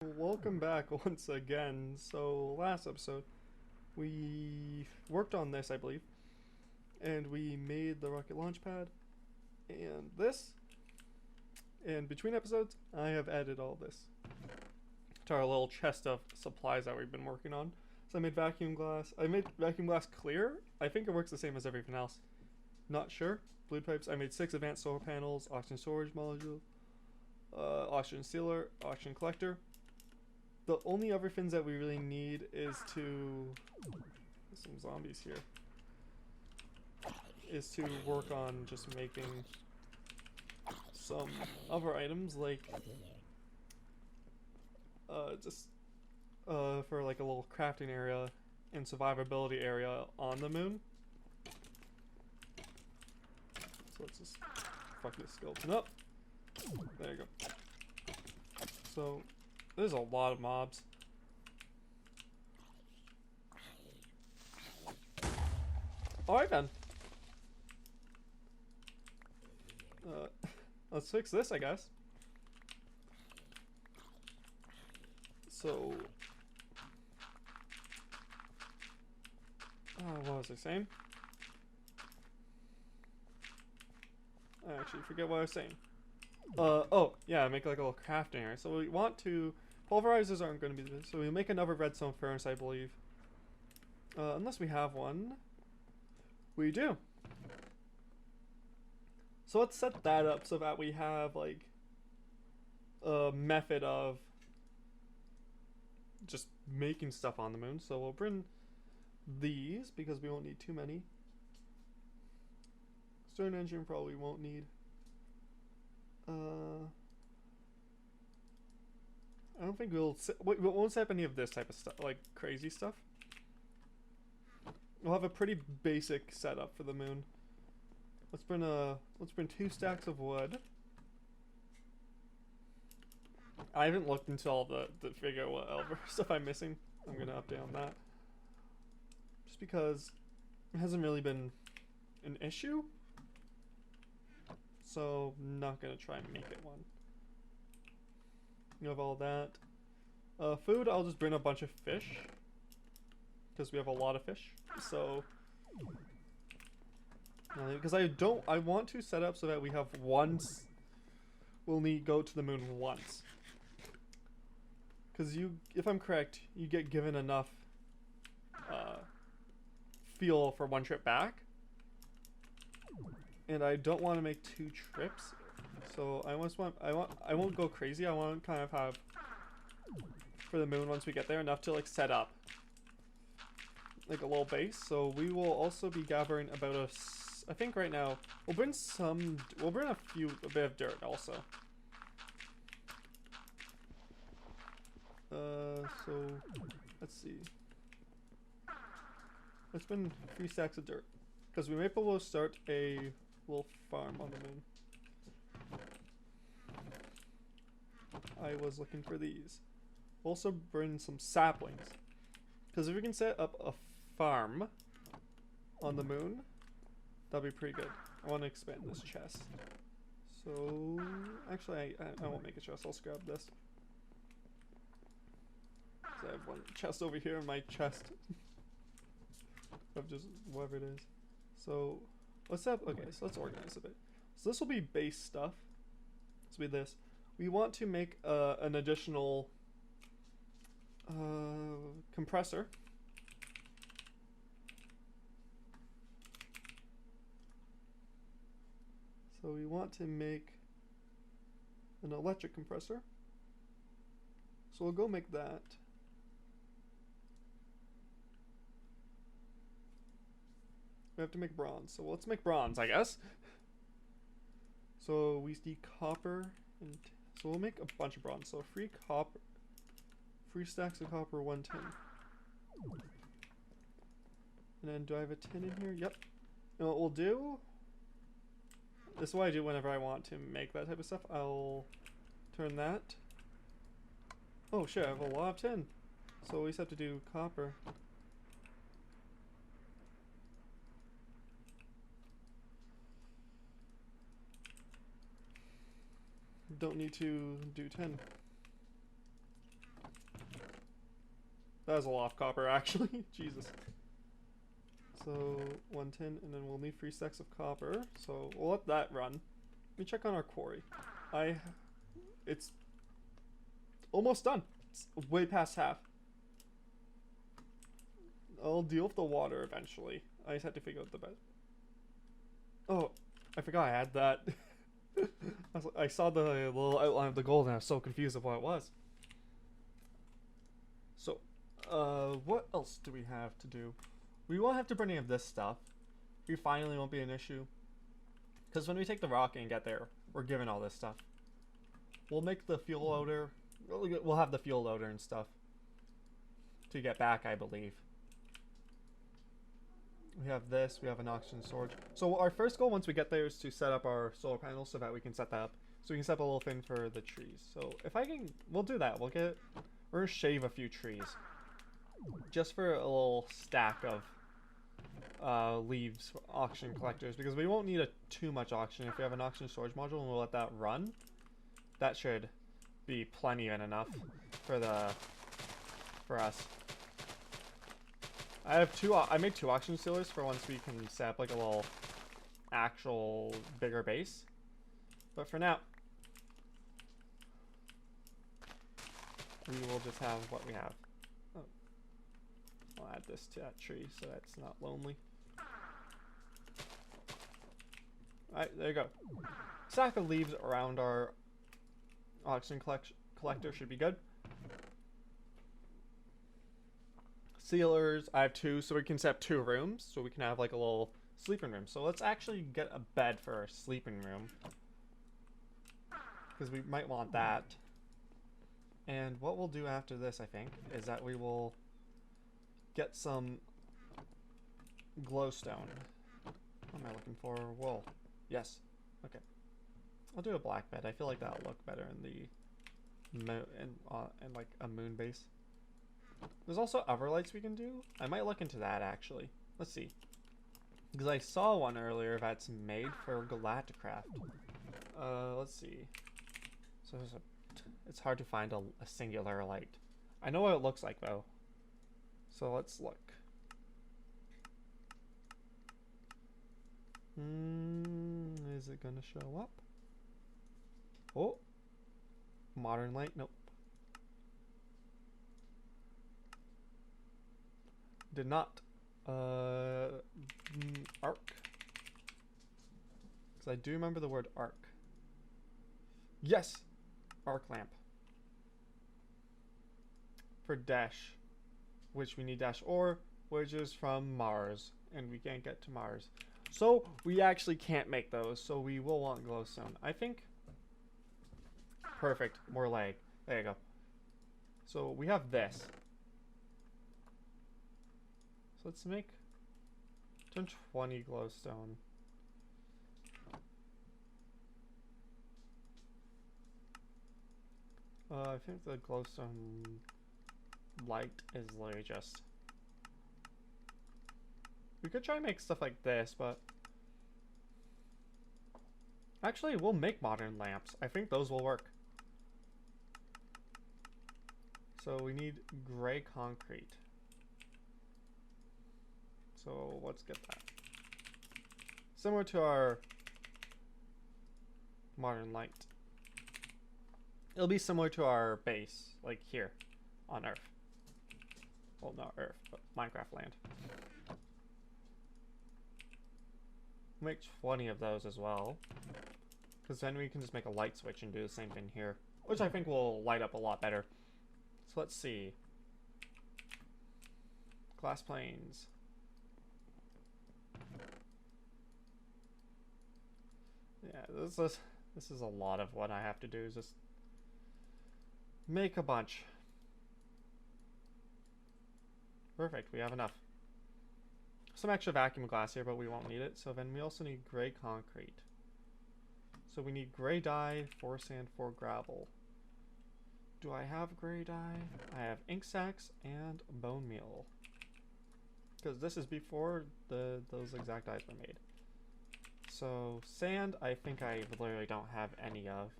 Welcome back once again. So last episode we worked on this, I believe, and we made the rocket launch pad and this, and between episodes I have added all this to our little chest of supplies that we've been working on. So I made vacuum glass. I made vacuum glass clear. I think it works the same as everything else. Not sure. Blue pipes. I made 6 advanced solar panels, oxygen storage module, oxygen sealer, oxygen collector. The only other things that we really need is to... There's some zombies here. Is to work on just making some other items like... for like a little crafting area and survivability area on the moon. So let's just fuck this skeleton up. There you go. So... There's a lot of mobs. Alright then. Let's fix this, I guess. So... what was I saying? I actually forget what I was saying. Oh, yeah, make like a little crafting area. So we want to... Pulverizers aren't going to be this, so we'll make another redstone furnace, I believe. Unless we have one. We do. So let's set that up so that we have, like, a method of just making stuff on the moon. So we'll bring these, because we won't need too many. Stern engine probably won't need. I don't think we won't set up any of this type of stuff, like crazy stuff. We'll have a pretty basic setup for the moon. Let's bring 2 stacks of wood. I haven't looked into all the figure out what other stuff I'm missing. I'm gonna update on that. Just because it hasn't really been an issue. So I'm not gonna try and make it one. You have all that. Food, I'll just bring a bunch of fish. Because we have a lot of fish. So... because I want to set up so that we have once... We'll need go to the moon once. Because if I'm correct, you get given enough... fuel for one trip back. And I don't want to make 2 trips. So I won't go crazy. I want to kind of have for the moon once we get there enough to like set up like a little base. So we will also be gathering about I think right now we'll bring a bit of dirt also. So let's see. Let's bring 3 stacks of dirt because we might be able to start a little farm on the moon. I was looking for these. Also bring some saplings. Because if we can set up a farm on the moon, that'll be pretty good. I want to expand this chest. So, actually I won't make a chest, I'll scrap this. So I have one chest over here in my chest. Of just whatever it is. So, let's organize a bit. So this will be base stuff. This will be this. We want to make an additional compressor. So we want to make an electric compressor. So we'll go make that. We have to make bronze. So let's make bronze, I guess. So we need copper and... So we'll make a bunch of bronze. So 3 copper, 3 stacks of copper, 1 tin. And then do I have a tin in here? Yep. And what we'll do, this is what I do whenever I want to make that type of stuff. I'll turn that. Oh shit, I have a lot of tin. So we just have to do copper. Don't need to do 10. That was a lot of copper, actually. Jesus. So, 1 tin, and then we'll need 3 stacks of copper. So, we'll let that run. Let me check on our quarry. It's almost done. It's way past half. I'll deal with the water eventually. I just had to figure out the best. Oh, I forgot I had that. I saw the little outline of the gold and I was so confused of what it was. So, what else do we have to do? We won't have to bring any of this stuff. Refining won't be an issue. Because when we take the rocket and get there, we're given all this stuff. We'll make the fuel loader. We'll have the fuel loader and stuff to get back, I believe. We have this. We have an oxygen storage. So our first goal once we get there is to set up our solar panels so that we can set that up. So we can set up a little thing for the trees. So if I can, we'll do that. We're gonna shave a few trees. Just for a little stack of leaves for oxygen collectors, because we won't need too much oxygen. If we have an oxygen storage module and we'll let that run, that should be plenty and enough for us. I made 2 oxygen sealers for once we can set up like a little actual bigger base. But for now, we will just have what we have. Oh. I'll add this to that tree so that's not lonely. Alright, there you go. Stack of leaves around our oxygen collector should be good. Sealers, I have 2, so we can set up 2 rooms, so we can have like a little sleeping room. So let's actually get a bed for our sleeping room, because we might want that. And what we'll do after this, I think, is that we will get some glowstone. What am I looking for? Wool. Yes. Okay. I'll do a black bed. I feel like that'll look better in the in like a moon base. There's also other lights we can do. I might look into that actually. Let's see. Because I saw one earlier that's made for Galacticraft. Let's see. So it's hard to find a singular light. I know what it looks like though. So let's look. Is it gonna show up? Oh, modern light. Nope. Did not. Arc. Because I do remember the word arc. Yes! Arc lamp. For dash. Which we need dash ore, which is from Mars. And we can't get to Mars. So we actually can't make those. So we will want glowstone. I think. Perfect. More lag. There you go. So we have this. So let's make 20 glowstone. I think the glowstone light is literally just... We could try and make stuff like this, but... Actually, we'll make modern lamps. I think those will work. So we need gray concrete. So let's get that. Similar to our modern light. It'll be similar to our base, like here on Earth. Well, not Earth, but Minecraft land. Make 20 of those as well. Because then we can just make a light switch and do the same thing here. Which I think will light up a lot better. So let's see. Glass planes. Yeah, this is a lot of what I have to do, is just make a bunch. Perfect, we have enough. Some extra vacuum glass here, but we won't need it. So then we also need gray concrete. So we need gray dye, 4 sand, 4 gravel. Do I have gray dye? I have ink sacks and bone meal. Because this is before those exact dyes were made. So sand, I think I literally don't have any of.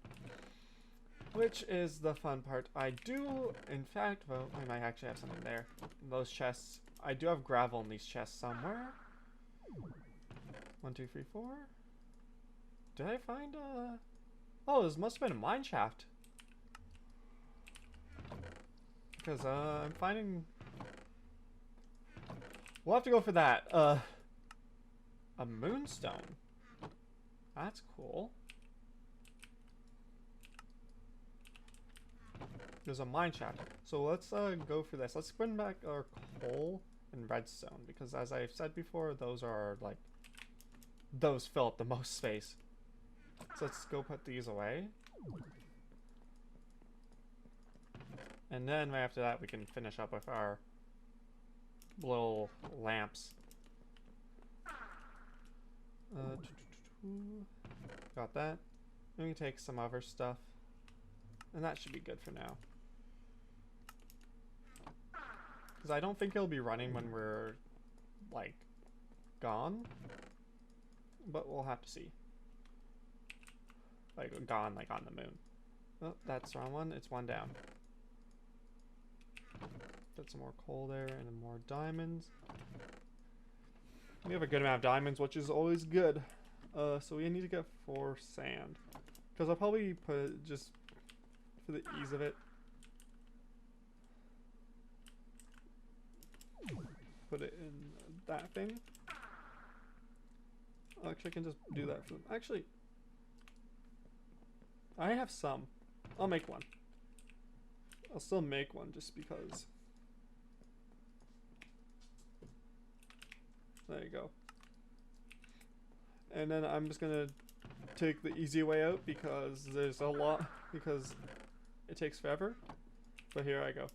Which is the fun part. I do, in fact, well, I might actually have something there. Those chests. I do have gravel in these chests somewhere. 1, 2, 3, 4. Did I find a... Oh, this must have been a mine shaft. Because, I'm finding... We'll have to go for that. A moonstone. That's cool. There's a mine shaft. So let's go for this. Let's bring back our coal and redstone. Because as I've said before, those are like... Those fill up the most space. So let's go put these away. And then right after that we can finish up with our little lamps. Got that. Then we can take some other stuff. And that should be good for now. Because I don't think it'll be running when we're, like, gone. But we'll have to see. Like, gone, like, on the moon. Oh, that's the wrong one. It's one down. Get some more coal there and more diamonds. We have a good amount of diamonds, which is always good. So we need to get 4 sand. Because I'll probably put just for the ease of it. Put it in that thing. Actually, I can just do that for them. Actually, I have some. I'll make one. I'll still make one just because. There you go. And then I'm just gonna take the easy way out because there's a lot, because it takes forever. But here I go.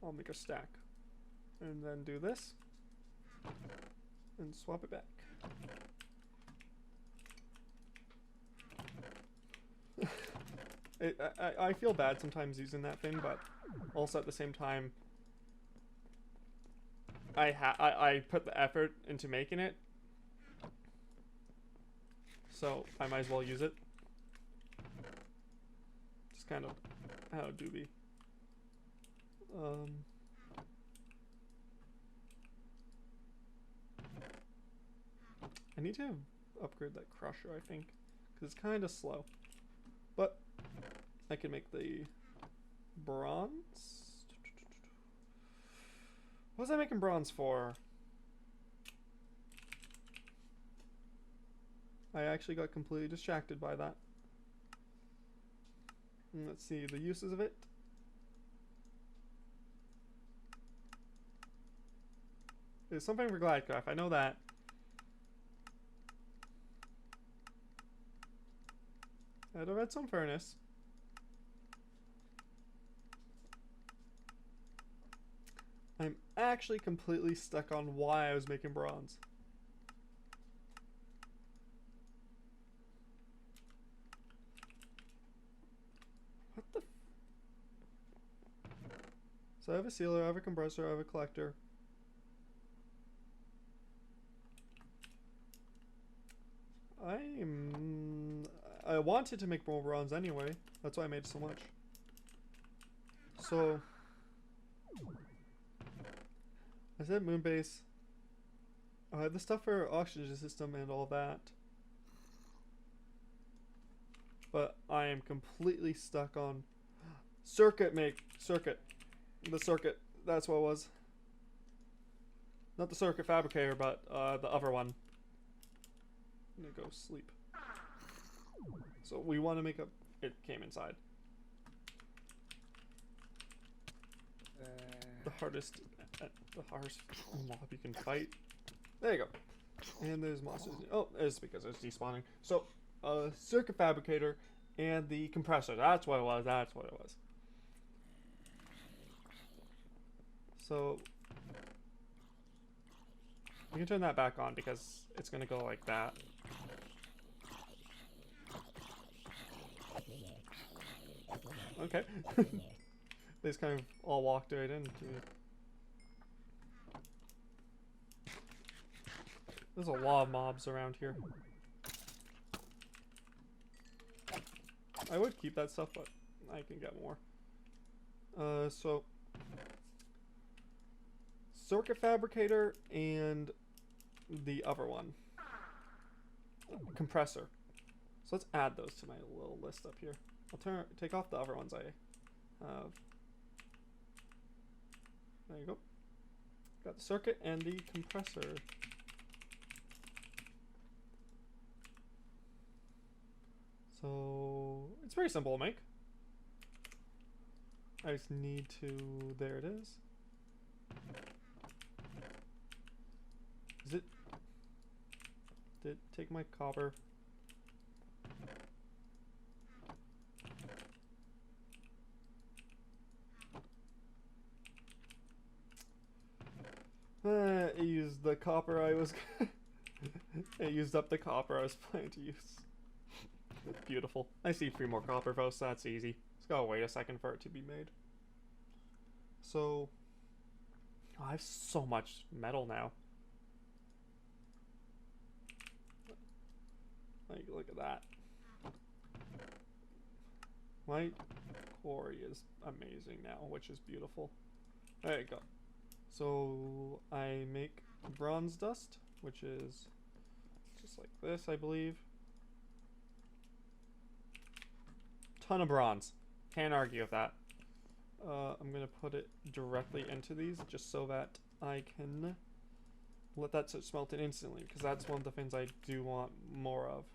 I'll make a stack. And then do this. And swap it back. I feel bad sometimes using that thing, but also at the same time, I put the effort into making it, so I might as well use it. Just kind of how it do be. I need to upgrade that crusher, I think, because it's kind of slow. But I can make the bronze. What was I making bronze for? I actually got completely distracted by that. And let's see the uses of it. There's something for Galacticraft, I know that. At a redstone furnace. I'm actually completely stuck on why I was making bronze. What the f— So I have a sealer, I have a compressor, I have a collector. I wanted to make more bronze anyway. That's why I made so much. So I said moon base. I had the stuff for oxygen system and all that. But I am completely stuck on circuit. The circuit. That's what it was. Not the circuit fabricator, but the other one. I'm gonna go sleep. So we want to make a... It came inside. The hardest mob you can fight. There you go. And there's monsters. Oh, it's because it's despawning. So, circuit fabricator and the compressor. That's what it was. That's what it was. So we can turn that back on because it's gonna go like that. Okay. They just kind of all walked right into it. There's a lot of mobs around here. I would keep that stuff, but I can get more. So circuit fabricator and the other one, compressor. So let's add those to my little list up here. I'll take off the other ones I have. There you go. Got the circuit and the compressor. So it's very simple to make. I just need to, there it is. Did it take my copper? It used the copper I was it used up the copper I was planning to use. Beautiful. I see 3 more copper though, so that's easy. Just gotta wait a second for it to be made. So I have so much metal now. Like, look at that. My quarry is amazing now, which is beautiful. There you go. So I make bronze dust, which is just like this, I believe. Ton of bronze. Can't argue with that. I'm gonna put it directly into these just so that I can let that smelt in instantly, because that's one of the things I do want more of.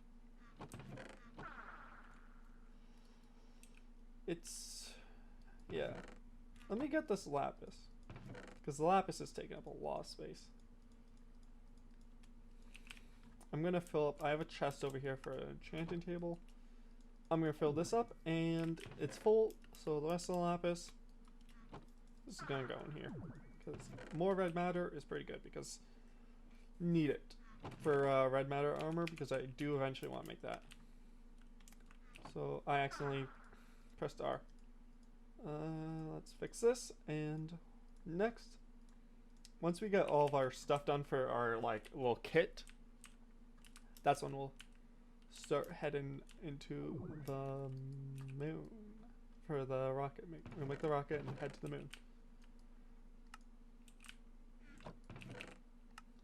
It's, yeah. Let me get this lapis, because the lapis is taking up a lot of space. I'm gonna fill up, I have a chest over here for an enchanting table. I'm gonna fill this up, and it's full, so the rest of the lapis, this is gonna go in here, because more red matter is pretty good, because need it for red matter armor, because I do eventually want to make that. So I accidentally pressed R. Let's fix this, and next, once we get all of our stuff done for our like little kit, that's when we'll start heading into the moon for the rocket. We'll make the rocket and head to the moon.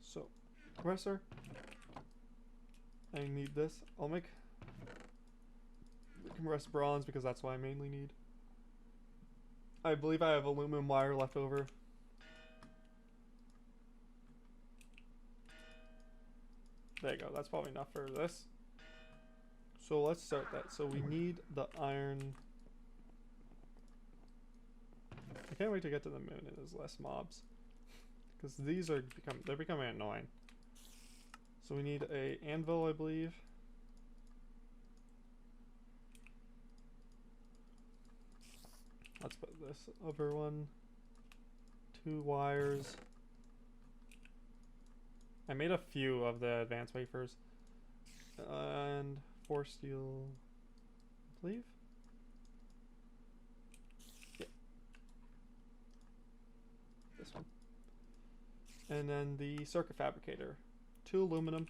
So, compressor. I need this. I'll make compressed bronze because that's what I mainly need. I believe I have aluminum wire left over. There you go. That's probably enough for this. So let's start that. So we need the iron. I can't wait to get to the moon and there's less mobs, because these are they're becoming annoying. So we need a anvil, I believe. Let's put this over one. 2 wires. I made a few of the advanced wafers. And 4 steel, I believe. Yeah. This one. And then the circuit fabricator. 2 aluminum.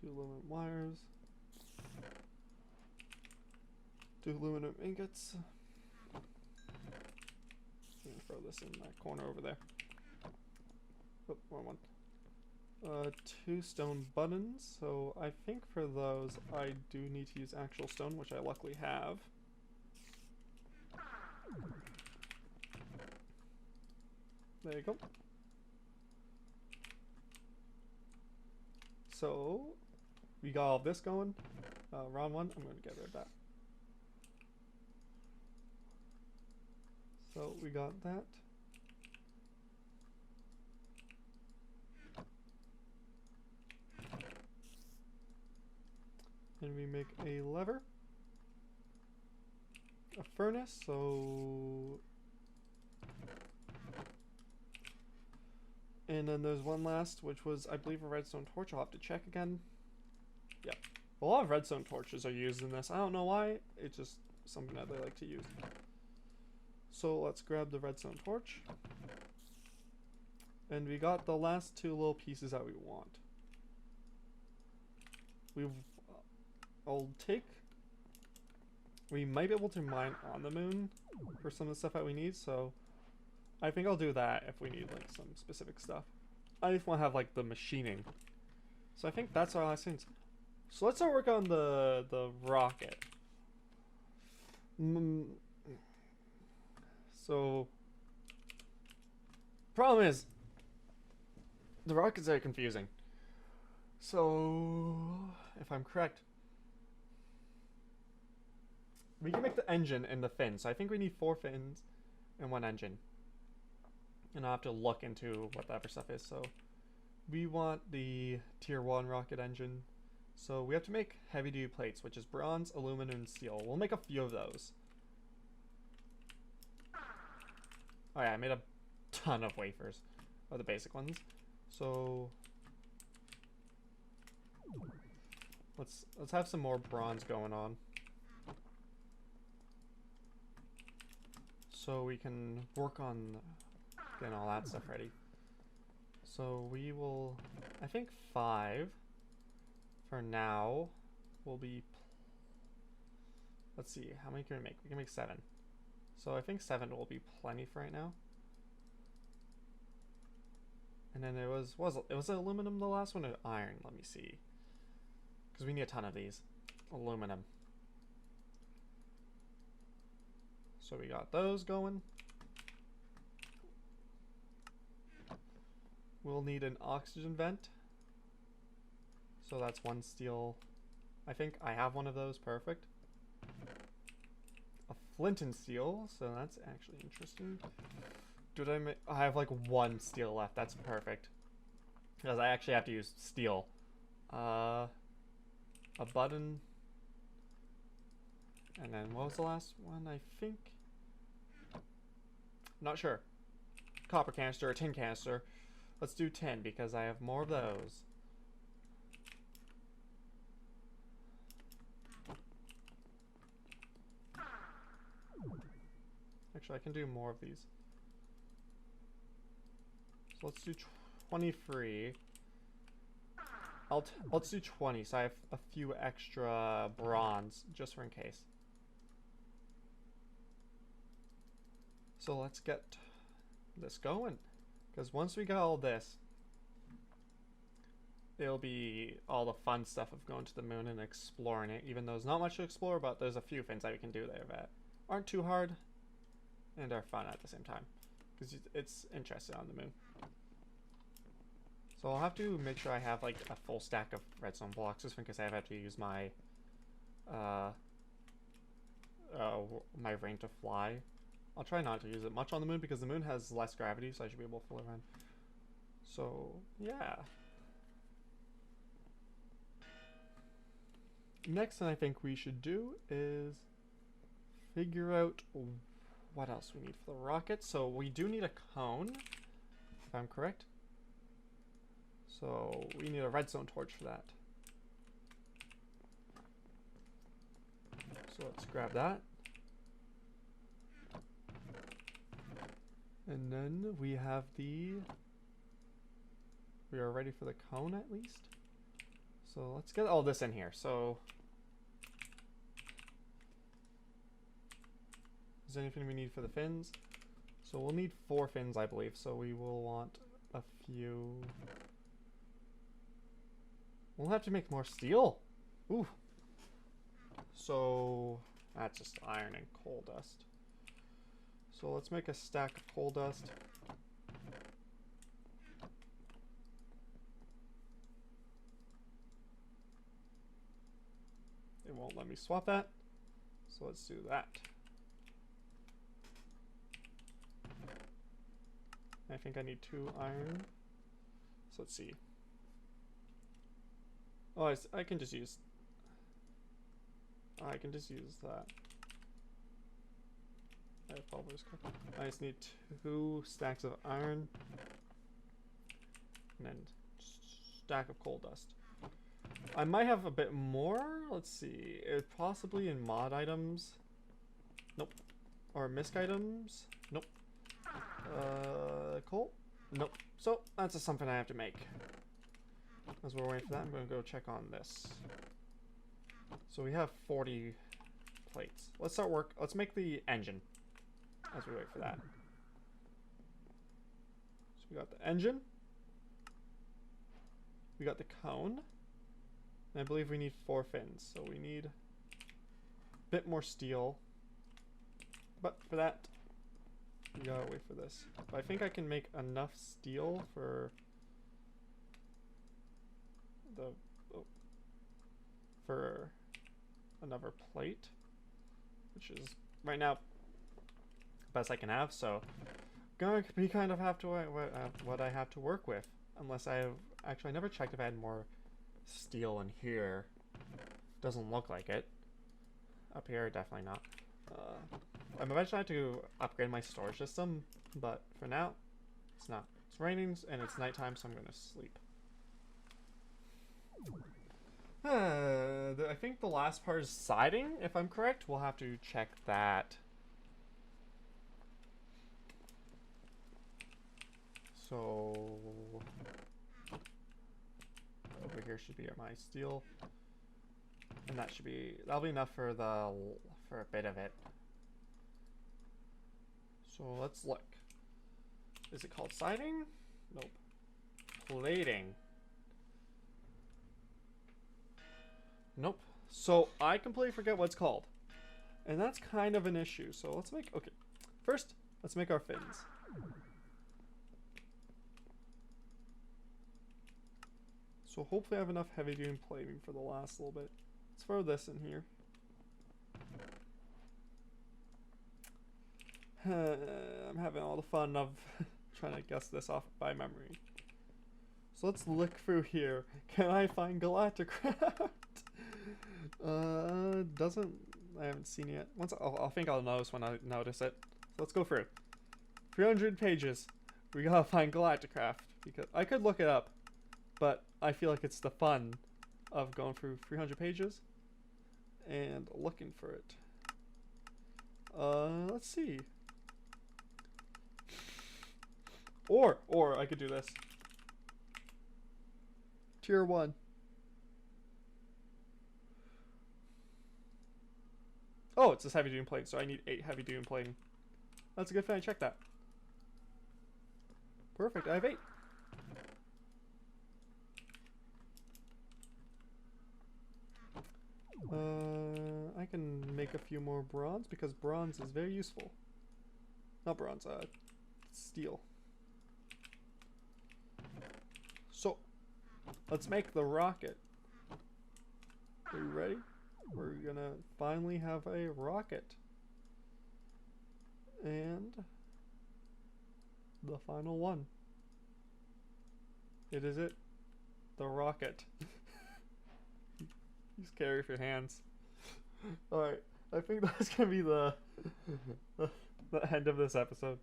2 aluminum wires. 2 aluminum ingots. I'm gonna throw this in that corner over there. Oh, wrong one. 2 stone buttons, so I think for those I do need to use actual stone, which I luckily have. There you go. So we got all of this going. Round 1, I'm going to get rid of that. So we got that. And we make a lever, a furnace, so, and then there's one last, which was, I believe, a redstone torch. I'll have to check again. Yeah, a lot of redstone torches are used in this. I don't know why, it's just something that they like to use. So let's grab the redstone torch. And we got the last two little pieces that we want. I'll take... We might be able to mine on the moon for some of the stuff that we need, so I think I'll do that if we need like some specific stuff. I just want to have like the machining. So I think that's our last things. So let's start work on the rocket. So problem is the rocket's very confusing. So if I'm correct, we can make the engine and the fin. So I think we need 4 fins and 1 engine. And I'll have to look into what the other stuff is. So we want the tier 1 rocket engine. So we have to make heavy duty plates, which is bronze, aluminum, and steel. We'll make a few of those. Oh yeah, I made a ton of wafers of the basic ones. So let's have some more bronze going on. So we can work on getting all that stuff ready. So we will, I think 5 for now will be, let's see, how many can we make? We can make 7. So I think 7 will be plenty for right now. And then it was it aluminum the last one or iron? Let me see. Because we need a ton of these. Aluminum. So we got those going. We'll need an oxygen vent. So that's 1 steel. I think I have one of those. Perfect. A flint and steel. So that's actually interesting. Did I make... I have like 1 steel left. That's perfect. Because I actually have to use steel. A button. And then what was the last one? I think... Not sure. Copper canister or tin canister. Let's do tin because I have more of those. Actually, I can do more of these. So let's do 23. Let's do 20 so I have a few extra bronze just for in case. So let's get this going. Because once we got all this, it'll be all the fun stuff of going to the moon and exploring it. Even though there's not much to explore, but there's a few things that we can do there that aren't too hard and are fun at the same time. Because it's interesting on the moon. So I'll have to make sure I have like a full stack of redstone blocks just because I have to use my my ring to fly. I'll try not to use it much on the moon because the moon has less gravity, so I should be able to fly around. So, yeah. Next thing I think we should do is figure out what else we need for the rocket. So we do need a cone, if I'm correct. So we need a redstone torch for that. So let's grab that. And then we have we are ready for the cone at least. So let's get all this in here. So is there anything we need for the fins? So we'll need 4 fins, I believe. So we will want a few. We'll have to make more steel. Ooh. So that's just iron and coal dust. So let's make a stack of coal dust. It won't let me swap that. So let's do that. I think I need 2 iron. So let's see. Oh, I can just use... I can just use that. I just need 2 stacks of iron. And then stack of coal dust. I might have a bit more. Let's see. Possibly in mod items. Nope. Or misc items. Nope. Coal. Nope. So that's just something I have to make. As we're waiting for that, I'm going to go check on this. So we have 40 plates. Let's start work. Let's make the engine as we wait for that. So we got the engine. We got the cone. And I believe we need 4 fins. So we need a bit more steel. But for that, we gotta wait for this. But I think I can make enough steel for the for another plate, which is right now best I can have. So gonna be kind of have to what I have to work with, unless I have actually I never checked if I had more steel in here. Doesn't look like it. Up here, definitely not. I'm eventually have to upgrade my storage system, but for now, it's not. It's raining and it's nighttime, so I'm gonna sleep. I think the last part is siding, if I'm correct. We'll have to check that. So over here should be my steel, and that'll be enough for a bit of it. So let's look. Is it called siding? Nope. Plating. Nope. So I completely forget what it's called. And that's kind of an issue. So let's make, okay. First, let's make our fins. So hopefully I have enough heavy duty plating for the last little bit. Let's throw this in here. I'm having all the fun of trying to guess this off by memory. So let's look through here. Can I find Galacticraft? I haven't seen it yet. I think I'll notice when I notice it. So let's go through. 300 pages. We gotta find Galacticraft, because I could look it up, but I feel like it's the fun of going through 300 pages and looking for it. Let's see. Or I could do this. Tier 1. Oh, it's this heavy duty plating, so I need 8 heavy duty plating. That's a good thing I checked that. Perfect, I have 8. I can make a few more bronze, because bronze is very useful. Not bronze, steel. So, let's make the rocket. Are you ready? We're gonna finally have a rocket. And the final one. It is it. The rocket. You scary with your hands. Alright, I think that's gonna be the end of this episode.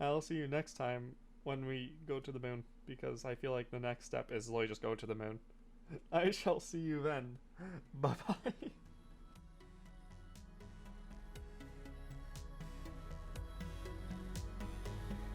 I'll see you next time when we go to the moon, because I feel like the next step is literally just go to the moon. I shall see you then. Bye bye.